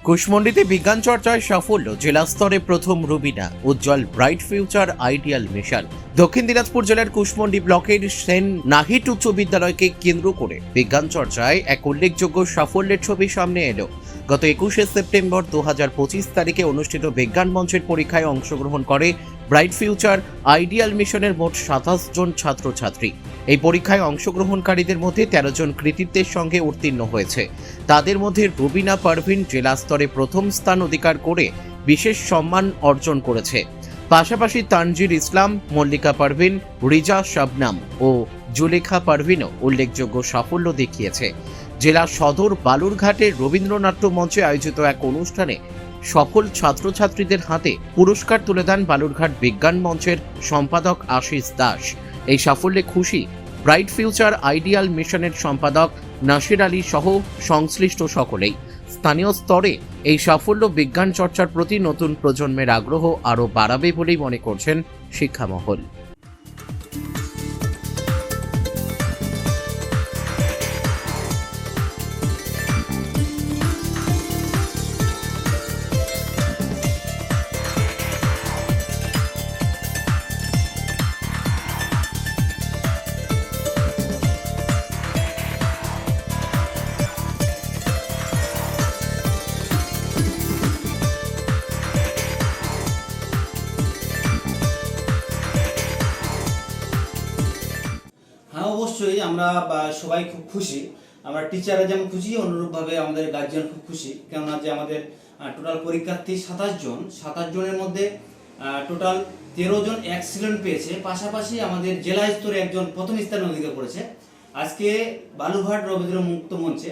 কুশমন্ডিতে বিজ্ঞান চর্চায় সাফল্য, জেলা স্তরে প্রথম রুবিনা, উজ্জ্বল ব্রাইট ফিউচার আইডিয়াল মিশন। দক্ষিণ দিনাজপুর জেলার কুশমন্ডি ব্লকের সেন নাহিট উচ্চ বিদ্যালয়কে কেন্দ্র করে বিজ্ঞান চর্চায় এক উল্লেখযোগ্য সাফল্যের ছবি সামনে এলো। গত 21শে সেপ্টেম্বর 2025 তারিখে অনুষ্ঠিত বিজ্ঞান মঞ্চের পরীক্ষায় অংশগ্রহণ করে ব্রাইট ফিউচার আইডিয়াল মিশনের মোট 27 জন ছাত্রছাত্রী। এই পরীক্ষায় অংশগ্রহণকারীদের মধ্যে 13 জন কৃতিত্বের সঙ্গে উত্তীর্ণ হয়েছে। তাদের মধ্যে রুবিনা পারভিন জেলা স্তরে প্রথম স্থান অধিকার করে বিশেষ সম্মান অর্জন করেছে। পাশাপাশি তানজির ইসলাম, মল্লিকা পারভিন, রিজা শাবনাম ও জুলেখা পারভিনও উল্লেখযোগ্য সাফল্য দেখিয়েছে। জেলা সদর বালুরঘাটের রবীন্দ্রনাট্য মঞ্চে আয়োজিত এক অনুষ্ঠানে সফল ছাত্রছাত্রীদের হাতে পুরস্কার তুলে দেন বালুরঘাট বিজ্ঞান মঞ্চের সম্পাদক আশিস দাস। এই সাফল্যে খুশি ব্রাইট ফিউচার আইডিয়াল মিশনের সম্পাদক নাসির আলী সহ সংশ্লিষ্ট সকলেই। স্থানীয় স্তরে এই সাফল্য বিজ্ঞান চর্চার প্রতি নতুন প্রজন্মের আগ্রহ আরও বাড়াবে বলেই মনে করছেন শিক্ষামহল। হ্যাঁ, অবশ্যই আমরা সবাই খুব খুশি। আমরা টিচাররা যেমন খুশি, অনুরূপভাবে আমাদের গার্জিয়ান খুব খুশি। কেননা যে আমাদের টোটাল পরীক্ষার্থী 27 জনের মধ্যে টোটাল 13 জন এক্সিলেন্ট পেয়েছে। পাশাপাশি আমাদের জেলা স্তরে একজন প্রথম স্থান অধিকার করেছে। আজকে বালুরঘাট রবীন্দ্র মুক্ত মঞ্চে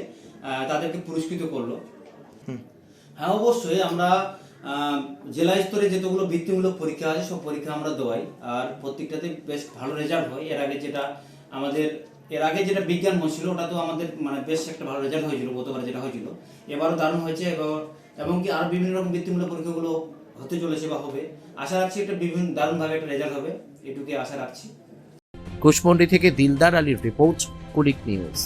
তাদেরকে পুরস্কৃত করলো। হ্যাঁ, অবশ্যই আমরা জেলা স্তরে যতগুলো বৃত্তিমূলক পরীক্ষা আছে সব পরীক্ষা আমরা দেওয়াই, আর প্রত্যেকটাতে বেশ ভালো রেজাল্ট হয়। এর আগে যেটা বিজ্ঞান মঞ্চ ছিল ওটা তো আমাদের বেশ একটা ভালো রেজাল্ট হয়েছিল গতবার যেটা হয়েছিল। এবারও দারুণ হয়েছে এবং কি আর বিভিন্ন রকম বৃত্তিমূলক পরীক্ষাগুলো হতে চলেছে বা হবে। আশা রাখছি একটা দারুণভাবে একটা রেজাল্ট হবে, এটুকুই আশা রাখছি। কুশমন্ডি থেকে দিলদার আলীর রিপোর্ট, কুলিক নিউজ।